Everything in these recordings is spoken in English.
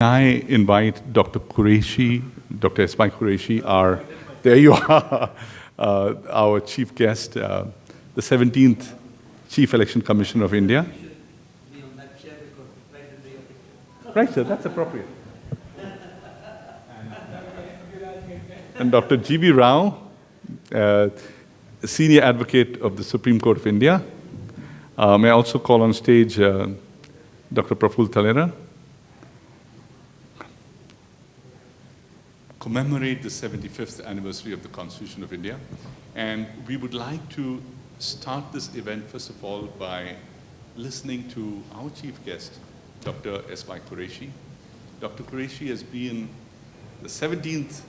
I invite Dr. Quraishi, Dr. Esmail Quraishi, there you are, our chief guest, the 17th Chief Election Commissioner of India. Right, sir, that's appropriate. And Dr. G.B. Rao, Senior Advocate of the Supreme Court of India. May I also call on stage Dr. Praful Talera. Commemorate the 75th anniversary of the Constitution of India. And we would like to start this event, first of all, by listening to our chief guest, Dr. Esmail Quraishi. Dr. Quraishi has been the 17th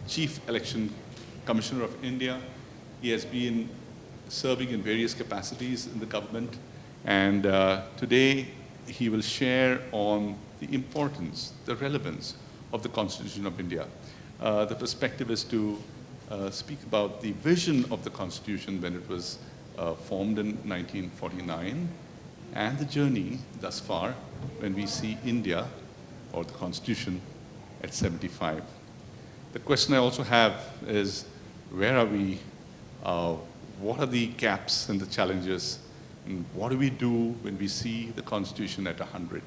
Chief Election Commissioner of India. He has been serving in various capacities in the government. And today, he will share on the importance, the relevance of the Constitution of India. The perspective is to speak about the vision of the Constitution when it was formed in 1949 and the journey thus far when we see India or the Constitution at 75. The question I also have is, where are we? What are the gaps and the challenges? And what do we do when we see the Constitution at 100?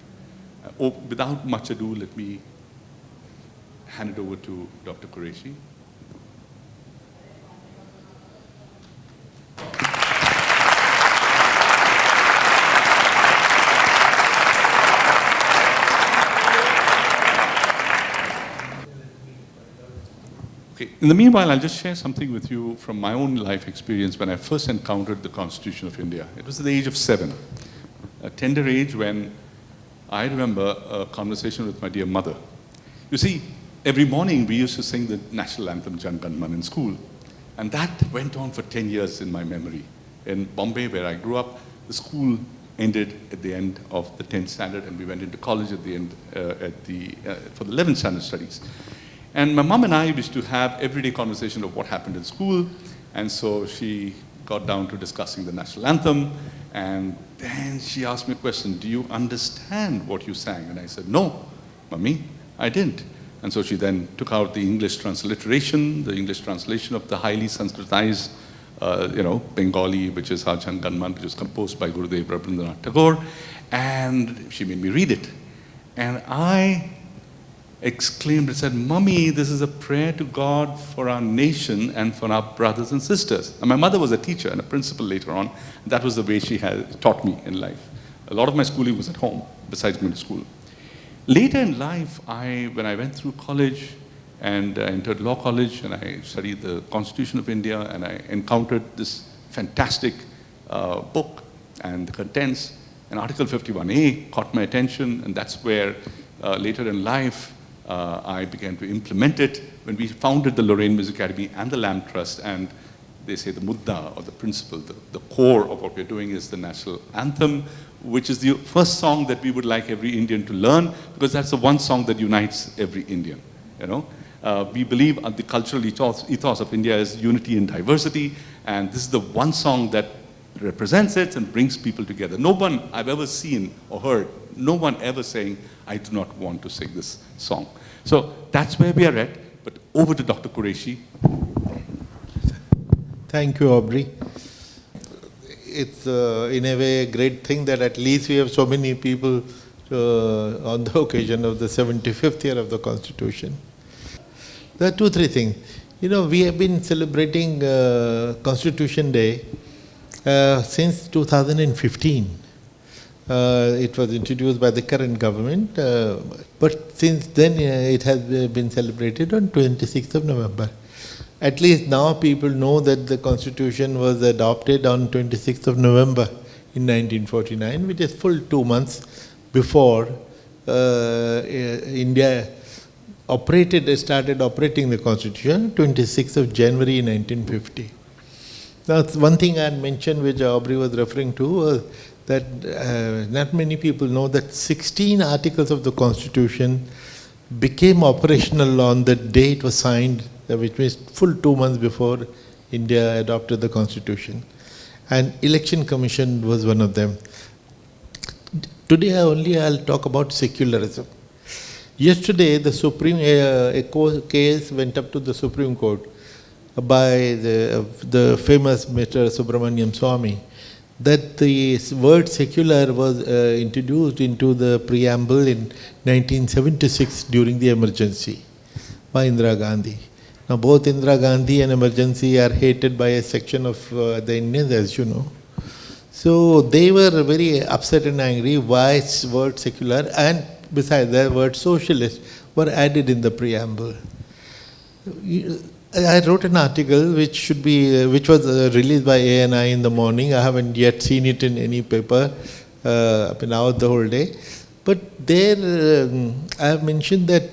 Without much ado, let me hand it over to Dr. Quraishi. Okay. In the meanwhile, I'll just share something with you from my own life experience when I first encountered the Constitution of India. It was at the age of 7, a tender age when I remember a conversation with my dear mother. You see, every morning we used to sing the national anthem Jan Gan Man in school. And that went on for 10 years in my memory. In Bombay, where I grew up, the school ended at the end of the 10th standard and we went into college at the end for the 11th standard studies. And my mom and I used to have everyday conversation of what happened in school. And so she got down to discussing the national anthem. And then she asked me a question, do you understand what you sang? And I said, no, Mummy, I didn't. And so she then took out the English transliteration, the English translation of the highly Sanskritized, Bengali, which is Jan Gan Man, which was composed by Gurudev Rabindranath Tagore, and she made me read it. And I exclaimed and said, Mummy, this is a prayer to God for our nation and for our brothers and sisters. And my mother was a teacher and a principal later on. That was the way she had taught me in life. A lot of my schooling was at home, besides going to school. Later in life, when I went through college and I entered law college and I studied the Constitution of India and I encountered this fantastic book and the contents, and Article 51A caught my attention, and that's where later in life I began to implement it when we founded the Lorraine Music Academy and the Lamb Trust. And they say the mudda, or the principle, the core of what we're doing is the national anthem, which is the first song that we would like every Indian to learn, because that's the one song that unites every Indian. We believe the cultural ethos of India is unity in diversity, and this is the one song that represents it and brings people together. No one I've ever seen or heard, no one ever saying, I do not want to sing this song. So that's where we are at, but over to Dr. Quraishi. Thank you, Aubrey. It's in a way a great thing that at least we have so many people on the occasion of the 75th year of the Constitution. There are 2-3 things. We have been celebrating Constitution Day since 2015. It was introduced by the current government, but since then it has been celebrated on 26th of November. At least now people know that the Constitution was adopted on 26th of November in 1949, which is full 2 months before India started operating the Constitution, 26th of January 1950. Now, one thing I had mentioned, which Aubrey was referring to, was that not many people know that 16 articles of the Constitution became operational on the day it was signed, which means full 2 months before India adopted the Constitution. And Election Commission was one of them. Today I'll talk about secularism. Yesterday, the case went up to the Supreme Court by the famous Mr. Subramaniam Swamy, that the word secular was introduced into the preamble in 1976 during the emergency by Indira Gandhi. Now both Indira Gandhi and emergency are hated by a section of the Indians, as you know. So they were very upset and angry why word secular and besides the word socialist were added in the preamble. I wrote an article which was released by ANI in the morning. I haven't yet seen it in any paper. I've been out the whole day. But there I have mentioned that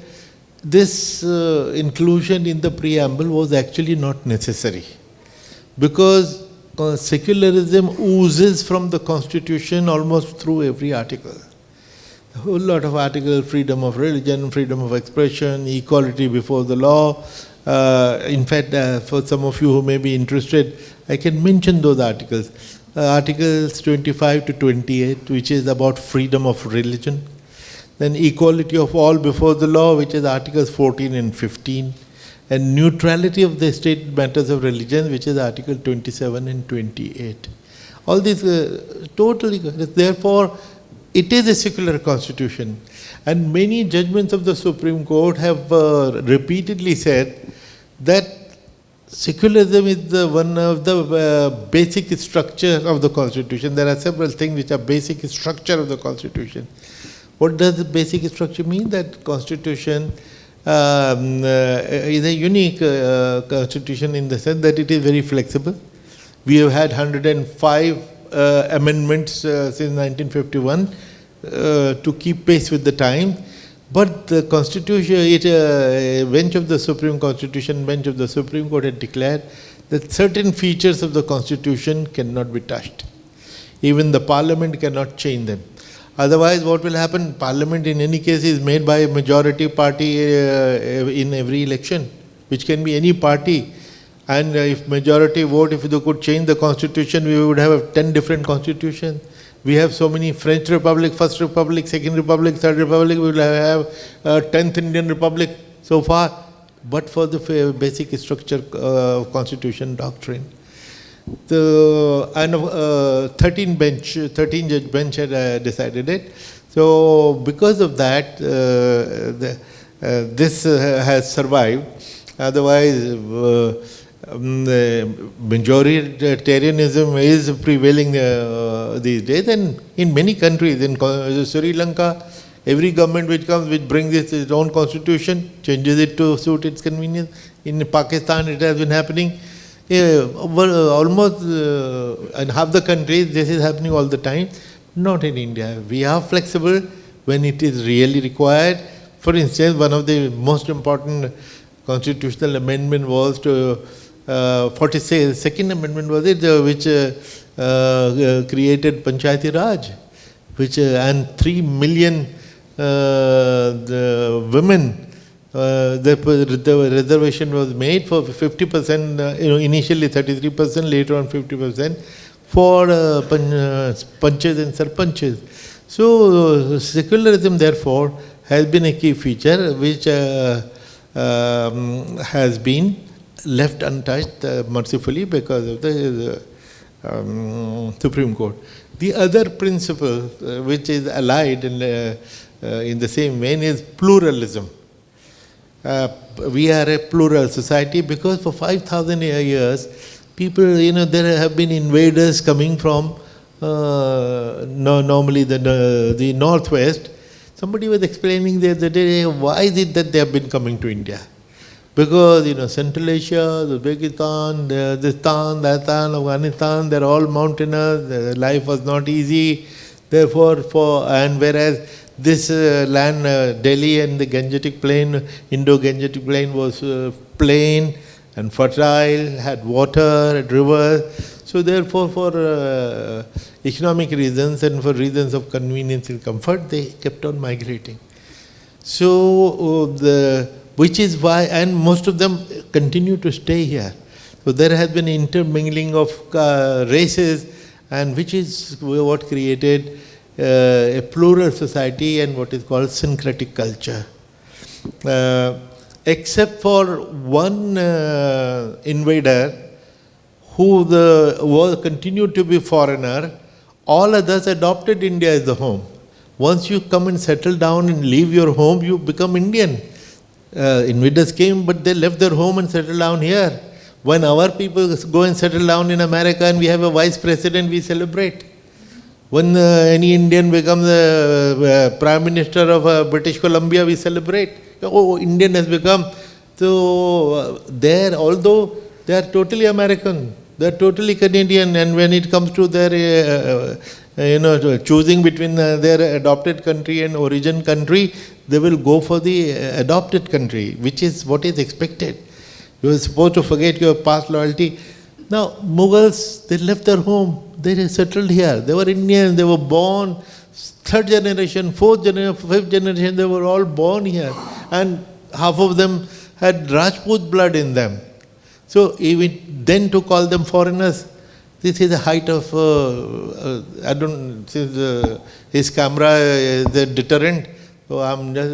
this inclusion in the preamble was actually not necessary, because secularism oozes from the Constitution almost through every article. A whole lot of articles: freedom of religion, freedom of expression, equality before the law. In fact, for some of you who may be interested, I can mention those articles. Articles 25 to 28, which is about freedom of religion. Then equality of all before the law, which is articles 14 and 15. And neutrality of the state in matters of religion, which is article 27 and 28. All these totally, therefore, it is a secular constitution. And many judgments of the Supreme Court have repeatedly said that secularism is one of the basic structure of the Constitution. There are several things which are basic structure of the Constitution. What does the basic structure mean? That Constitution is a unique Constitution in the sense that it is very flexible. We have had 105 amendments since 1951 to keep pace with the time. But the Constitution, a bench of the Supreme Constitution, bench of the Supreme Court had declared that certain features of the Constitution cannot be touched. Even the Parliament cannot change them. Otherwise, what will happen? Parliament in any case is made by a majority party in every election, which can be any party. And if majority vote, if they could change the Constitution, we would have 10 different constitutions. We have so many: French Republic, First Republic, Second Republic, Third Republic. We will have 10th Indian Republic so far, but for the basic structure Constitution doctrine. The 13 judge bench had decided it. So because of that, this has survived. Otherwise, majoritarianism is prevailing these days, and in many countries, in Sri Lanka, every government which comes, which brings its own constitution, changes it to suit its convenience. In Pakistan, it has been happening. Almost in half the countries, this is happening all the time. Not in India. We are flexible when it is really required. For instance, one of the most important constitutional amendment was to 42nd amendment was it, which created Panchayati Raj, which and 3 million women. The reservation was made for 50%, initially 33%, later on 50%, for panches and sarpanches. So secularism, therefore, has been a key feature which has been left untouched, mercifully, because of the Supreme Court. The other principle which is allied in the same vein is pluralism. We are a plural society because for 5,000 years, people, there have been invaders coming from normally the northwest. Somebody was explaining the other day, why is it that they have been coming to India? Because, Central Asia, Uzbekistan, Pakistan, Afghanistan, they're all mountainous, life was not easy. Therefore, and whereas this land, Delhi and the Gangetic Plain, Indo-Gangetic Plain was plain and fertile, had water, had rivers. So therefore, for economic reasons and for reasons of convenience and comfort, they kept on migrating. So which is why, and most of them continue to stay here. So there has been intermingling of races, and which is what created a plural society and what is called syncretic culture. except for one invader who continued to be foreigner, all others adopted India as the home. Once you come and settle down and leave your home, you become Indian. Invaders came, but they left their home and settled down here. When our people go and settle down in America and we have a vice president, we celebrate. When any Indian becomes the Prime Minister of British Columbia, we celebrate. Oh, Indian has become. So there, although they are totally American, they are totally Canadian, and when it comes to their choosing between their adopted country and origin country, they will go for the adopted country, which is what is expected. You are supposed to forget your past loyalty. Now, Mughals, they left their home. They settled here. They were Indians. They were born third generation, fourth generation, fifth generation. They were all born here. And half of them had Rajput blood in them. So even then to call them foreigners, this is the height of, his camera is a deterrent. So I'm just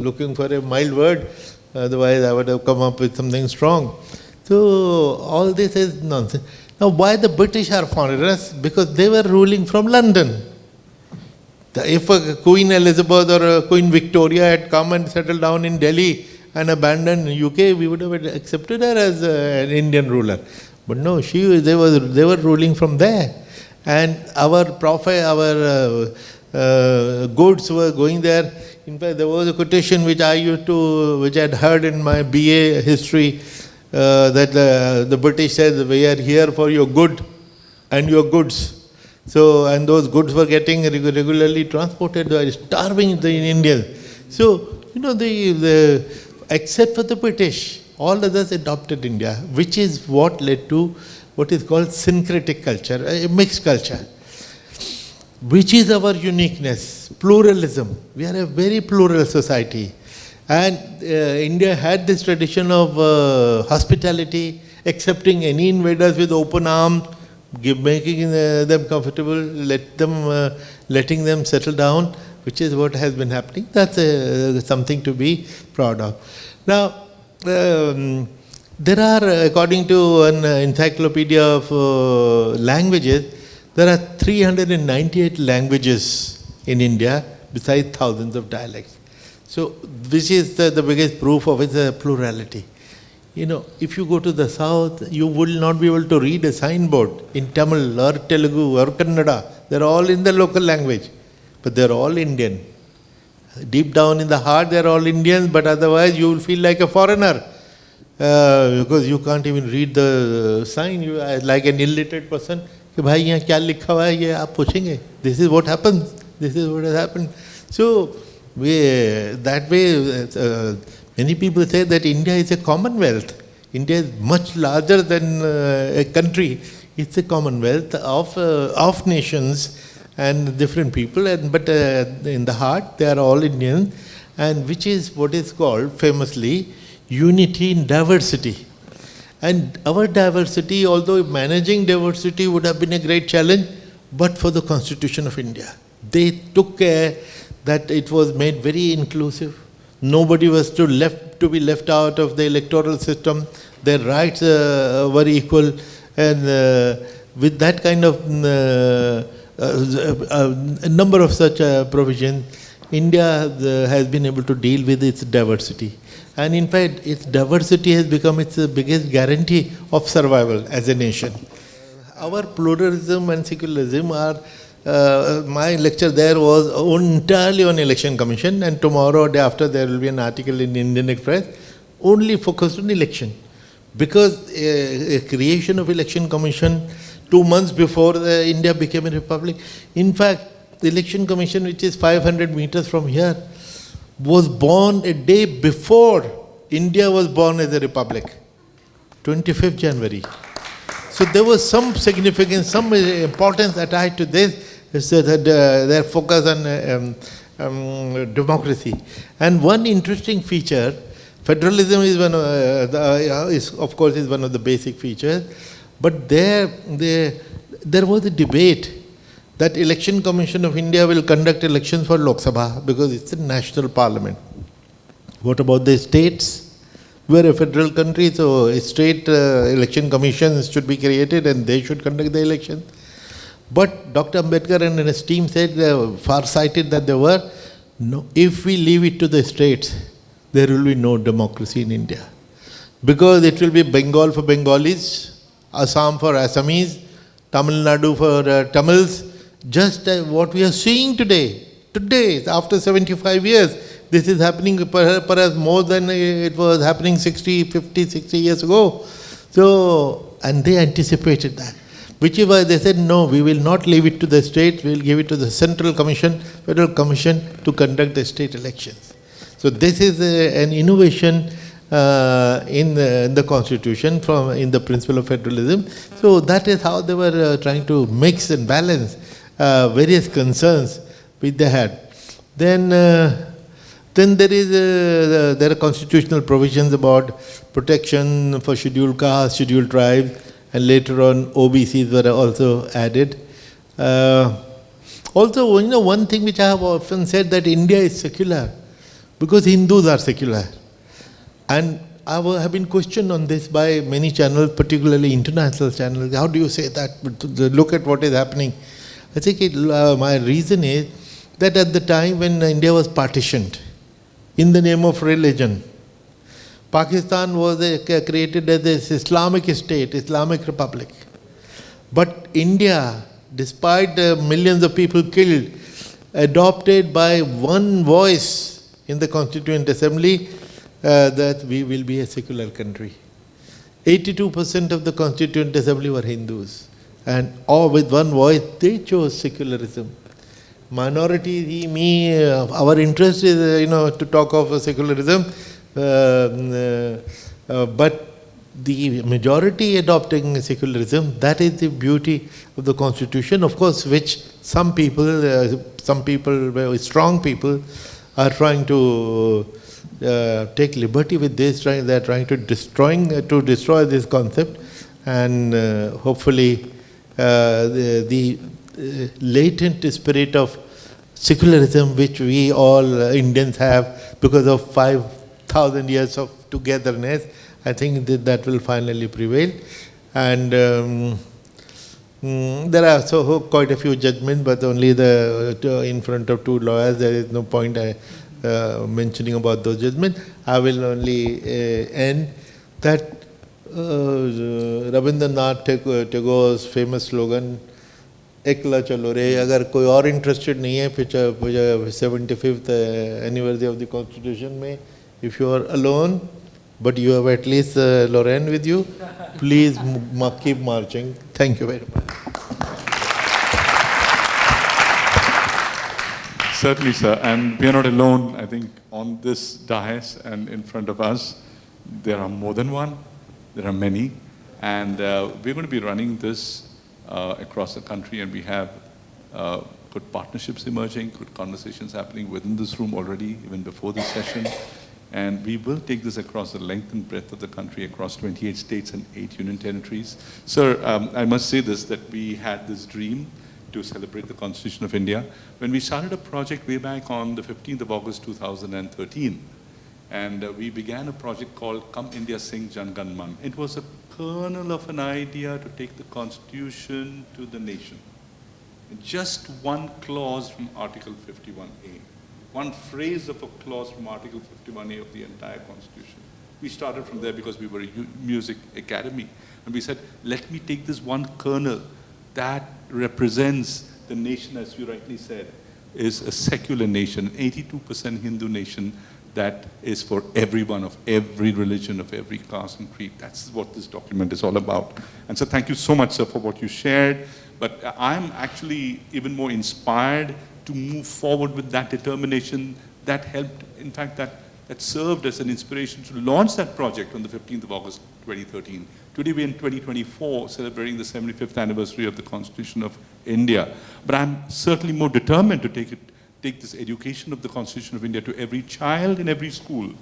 looking for a mild word. Otherwise I would have come up with something strong. So all this is nonsense. Now why the British are foreigners? Because they were ruling from London. If a Queen Elizabeth or a Queen Victoria had come and settled down in Delhi and abandoned UK, we would have accepted her as an Indian ruler. But no, they were ruling from there. And our goods were going there. In fact, there was a quotation which I had heard in my BA history, that the British said, we are here for your good and your goods. So, and those goods were getting regularly transported, they were starving the Indians. So, except for the British, all others adopted India, which is what led to what is called syncretic culture, a mixed culture, which is our uniqueness, pluralism. We are a very plural society. And India had this tradition of hospitality, accepting any invaders with open arms, making them comfortable, letting them settle down, which is what has been happening. That's something to be proud of. Now, there are, according to an encyclopedia of languages, there are 398 languages in India, besides thousands of dialects. So, which is the biggest proof of its plurality. If you go to the south, you will not be able to read a signboard in Tamil or Telugu or Kannada. They're all in the local language, but they're all Indian. Deep down in the heart, they're all Indians, but otherwise you will feel like a foreigner because you can't even read the sign. You are like an illiterate person. Bhai, yahan kya likha hua hai, ye aap puchenge. This is what happens. This is what has happened. So, that way, many people say that India is a commonwealth. India is much larger than a country. It's a commonwealth of nations and different people, but in the heart they are all Indian, and which is what is called famously unity in diversity. And our diversity, although managing diversity would have been a great challenge, but for the Constitution of India. They took care that it was made very inclusive. Nobody was to be left out of the electoral system. Their rights were equal, and with that kind of a number of such provisions, India has been able to deal with its diversity. And in fact, its diversity has become its biggest guarantee of survival as a nation. Our pluralism and secularism are, my lecture there was entirely on election commission, and tomorrow or day after there will be an article in Indian Express only focused on election. Because a creation of election commission 2 months before India became a republic. In fact, the election commission, which is 500 meters from here, was born a day before India was born as a republic, 25th January. So there was some significance, some importance attached to this, so that their focus on democracy. And one interesting feature, federalism is of course one of the basic features, but there was a debate that Election Commission of India will conduct elections for Lok Sabha because it's a national parliament. What about the states? We're a federal country, so state election commissions should be created and they should conduct the election. But Dr. Ambedkar and his team said, far-sighted that they were, no, if we leave it to the states, there will be no democracy in India. Because it will be Bengal for Bengalis, Assam for Assamese, Tamil Nadu for Tamils, just what we are seeing today. Today, after 75 years, this is happening perhaps more than it was happening 50, 60 years ago. So, and they anticipated that. Which is why they said, no, we will not leave it to the states, we will give it to the Central Commission, Federal Commission to conduct the state elections. So this is an innovation in the Constitution in the principle of federalism. So that is how they were trying to mix and balance various concerns which they had. Then there are constitutional provisions about protection for scheduled castes, scheduled tribes, and later on OBCs were also added. Also, one thing which I have often said, that India is secular because Hindus are secular. And I have been questioned on this by many channels, particularly international channels. How do you say that? Look at what is happening. I think my reason is that at the time when India was partitioned, in the name of religion, Pakistan was created as an Islamic state, Islamic republic. But India, despite the millions of people killed, adopted by one voice in the Constituent Assembly that we will be a secular country. 82% of the Constituent Assembly were Hindus. And all with one voice, they chose secularism. Minority, our interest is, to talk of secularism, but the majority adopting secularism, that is the beauty of the Constitution, of course, which some people, very strong people, are trying to take liberty with this. They are trying to destroy this concept, and hopefully the latent spirit of secularism, which we all Indians have because of 5,000 years of togetherness, I think that will finally prevail. And there are so quite a few judgments, but only in front of two lawyers. There is no point mentioning about those judgments. I will only end that Rabindranath Tagore's famous slogan, एकला चलो रे. अगर कोई और interested नहीं है 75th anniversary of the Constitution में, if you are alone but you have at least Lorraine with you, please keep marching. Thank you very much. Certainly, sir. And we are not alone. I think on this dais and in front of us, there are more than one. There are many. And we're going to be running this across the country, and we have good partnerships emerging, good conversations happening within this room already, even before this session. And we will take this across the length and breadth of the country, across 28 states and 8 union territories. Sir, I must say this, that we had this dream to celebrate the Constitution of India when we started a project way back on the 15th of August 2013. And we began a project called Come India Sing Jan Gan Man. It was a kernel of an idea to take the Constitution to the nation. Just one clause from Article 51A, one phrase of a clause from Article 51A of the entire Constitution. We started from there because we were a music academy. And we said, let me take this one kernel that represents the nation, as you rightly said, is a secular nation, 82% Hindu nation, that is for everyone, of every religion, of every caste and creed. That's what this document is all about. And so thank you so much, sir, for what you shared. But I'm actually even more inspired to move forward with that determination that helped, in fact, that served as an inspiration to launch that project on the 15th of August 2013. Today we're in 2024, celebrating the 75th anniversary of the Constitution of India. But I'm certainly more determined to take this education of the Constitution of India to every child in every school,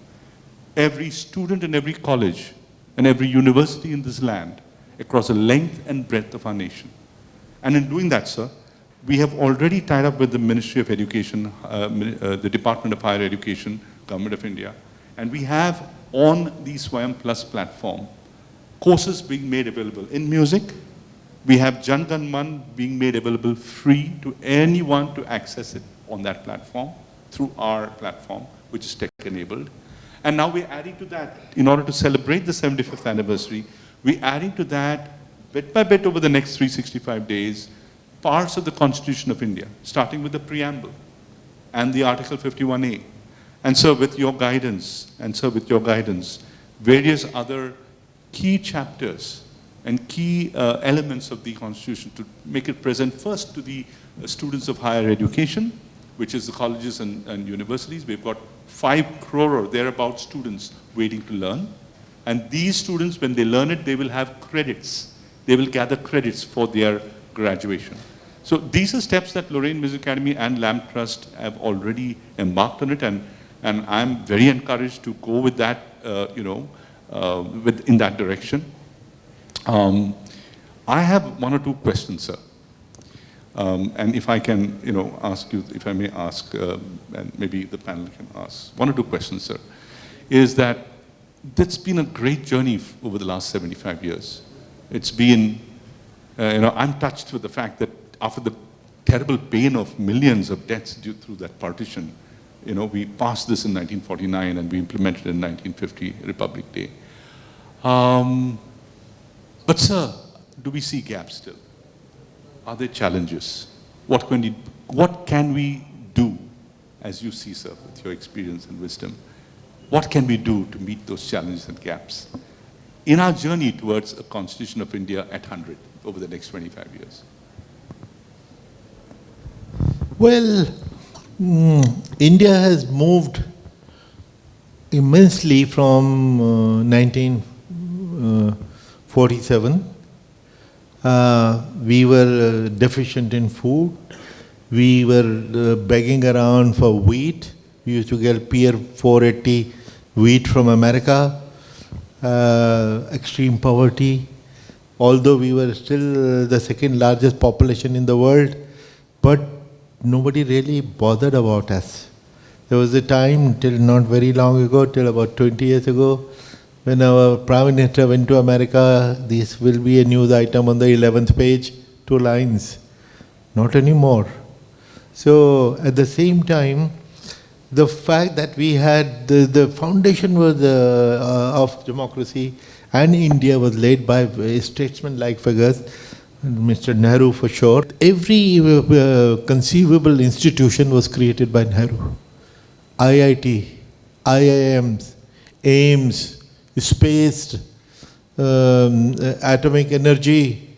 every student in every college, and every university in this land, across the length and breadth of our nation. And in doing that, sir, we have already tied up with the Ministry of Education, the Department of Higher Education, Government of India, And we have on the Swayam Plus platform courses being made available in music. We have Jan Gan Man being made available free to anyone to access it on that platform through our platform, which is tech-enabled. And now we're adding to that, in order to celebrate the 75th anniversary, we're adding to that, bit by bit over the next 365 days, parts of the Constitution of India, starting with the preamble and the Article 51A. And so with your guidance, various other key chapters and key elements of the Constitution to make it present first to the students of higher education, which is the colleges and universities. We've got 5 crore or thereabout students waiting to learn. And these students, when they learn it, they will have credits. They will gather credits for their graduation. So these are steps that Lorraine Music Academy and Lamb Trust have already embarked on it, and I'm very encouraged to go with that, in that direction. I have 1 or 2 questions, sir. And if I can, ask you, if I may ask, and maybe the panel can ask, 1 or 2 questions, sir, is that it's been a great journey over the last 75 years. It's been, I'm touched with the fact that after the terrible pain of millions of deaths due through that partition, we passed this in 1949 and we implemented it in 1950, Republic Day. But sir, do we see gaps still? Are there challenges? What can we do, as you see, sir, with your experience and wisdom? What can we do to meet those challenges and gaps in our journey towards a Constitution of India at 100 over the next 25 years? Well, India has moved immensely from 1947. We were deficient in food. We were begging around for wheat. We used to get Pier 480 wheat from America. Extreme poverty. Although we were still the 2nd largest population in the world, but nobody really bothered about us. There was a time, till not very long ago, till about 20 years ago, when our Prime Minister went to America, this will be a news item on the 11th page, 2 lines. Not anymore. So at the same time, the fact that we had, the foundation was of democracy and India was laid by statesmen-like figures, Mr. Nehru for sure. Every conceivable institution was created by Nehru. IIT, IIMs, AIMS, space, atomic energy,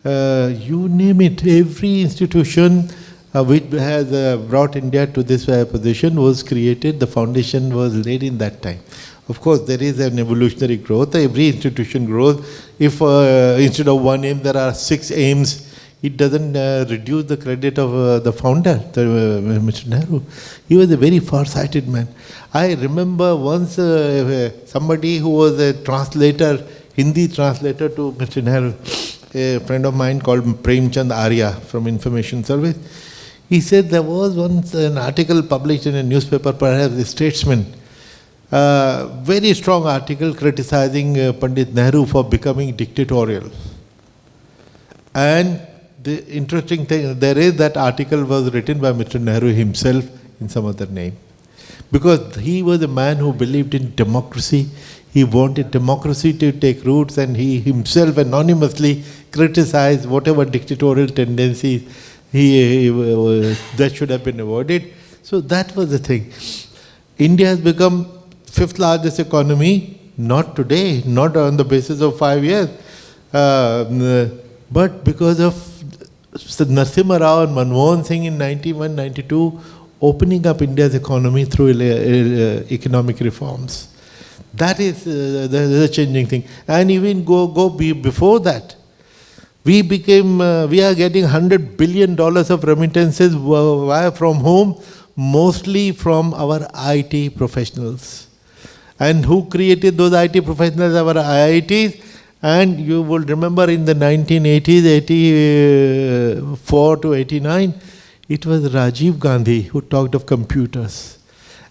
you name it. Every institution which has brought India to this position was created. The foundation was laid in that time. Of course, there is an evolutionary growth. Every institution grows. If instead of 1 aim, there are 6 aims, it doesn't reduce the credit of the founder, Mr. Nehru. He was a very far-sighted man. I remember once somebody who was a translator, Hindi translator to Mr. Nehru, a friend of mine called Premchand Arya from Information Service, he said there was once an article published in a newspaper, perhaps a Statesman, very strong article criticizing Pandit Nehru for becoming dictatorial. And the interesting thing, there is that article was written by Mr. Nehru himself in some other name. Because he was a man who believed in democracy. He wanted democracy to take roots, and he himself anonymously criticized whatever dictatorial tendencies that should have been avoided. So that was the thing. India has become 5th largest economy, not today, not on the basis of 5 years, but because of Narasimha Rao and Manmohan Singh in 91, 92, opening up India's economy through economic reforms. That is the changing thing. And even before that, we are getting $100 billion of remittances from whom? Mostly from our IT professionals. And who created those IT professionals? Our IITs. And you will remember in the 1980s, 84 to 89, it was Rajiv Gandhi who talked of computers.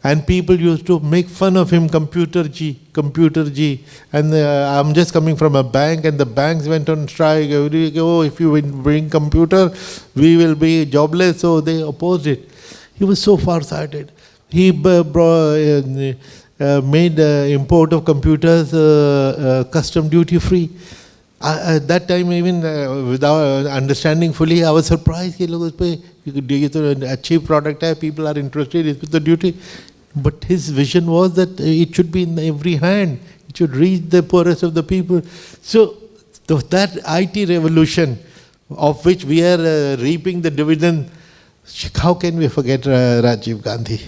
And people used to make fun of him, computer G, computer G. And I'm just coming from a bank, and the banks went on strike. Oh, if you bring computer, we will be jobless. So they opposed it. He was so far-sighted. He made import of computers custom duty-free. At that time, even without understanding fully, I was surprised. A cheap product, people are interested in the duty. But his vision was that it should be in every hand. It should reach the poorest of the people. So that IT revolution, of which we are reaping the dividend, how can we forget Rajiv Gandhi?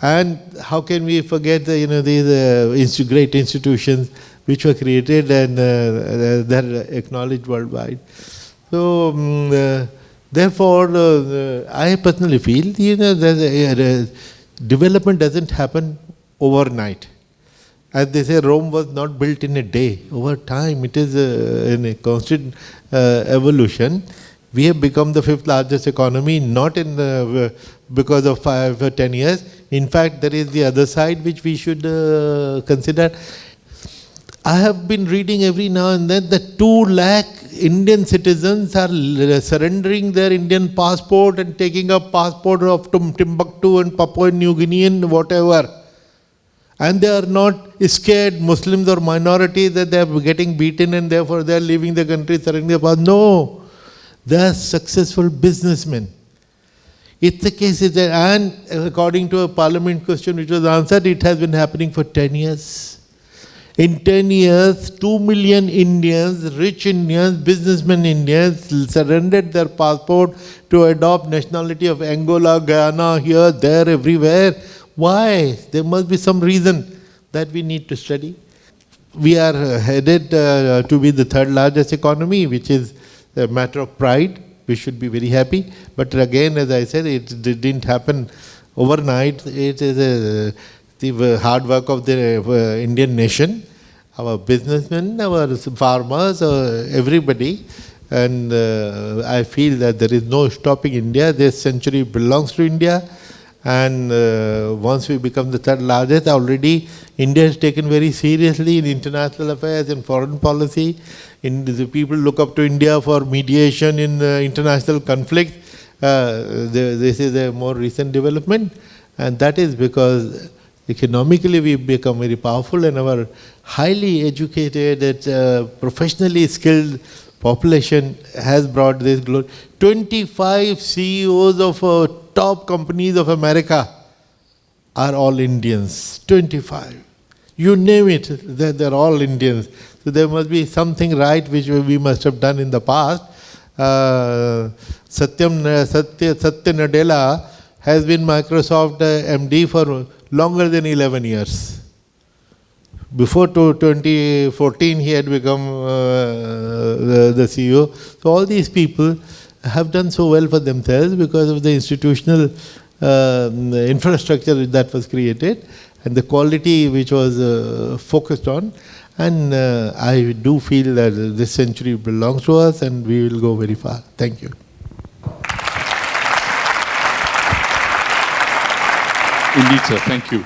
And how can we forget these great institutions which were created and they're acknowledged worldwide? So therefore, I personally feel that development doesn't happen overnight. As they say, Rome was not built in a day. Over time, it is in a constant evolution. We have become the 5th largest economy, not in because of 5 or 10 years. In fact, there is the other side which we should consider. I have been reading every now and then that 2 lakh Indian citizens are surrendering their Indian passport and taking up passport of Timbuktu and Papua New Guinea and whatever. And they are not scared, Muslims or minorities, that they are getting beaten and therefore they are leaving the country, surrendering their passport. No, they are successful businessmen. It's the case that, and according to a parliament question which was answered, it has been happening for 10 years. In 10 years, 2 million Indians, rich Indians, businessmen Indians, surrendered their passport to adopt nationality of Angola, Guyana, here, there, everywhere. Why? There must be some reason that we need to study. We are headed to be the 3rd largest economy, which is a matter of pride. We should be very happy. But again, as I said, it didn't happen overnight. It is the hard work of the Indian nation, our businessmen, our farmers, everybody. And I feel that there is no stopping India. This century belongs to India. And once we become the 3rd largest, already India is taken very seriously in international affairs and foreign policy. The people look up to India for mediation in international conflict. This is a more recent development. And that is because economically we've become very powerful, and our highly educated, professionally skilled population has brought this glory. 25 CEOs of top companies of America are all Indians. 25. You name it, they're all Indians. So there must be something right which we must have done in the past. Satya Nadella has been Microsoft MD for longer than 11 years. Before 2014, he had become the CEO. So all these people have done so well for themselves because of the institutional infrastructure that was created and the quality which was focused on. And I do feel that this century belongs to us and we will go very far. Thank you. Indeed, sir. Thank you.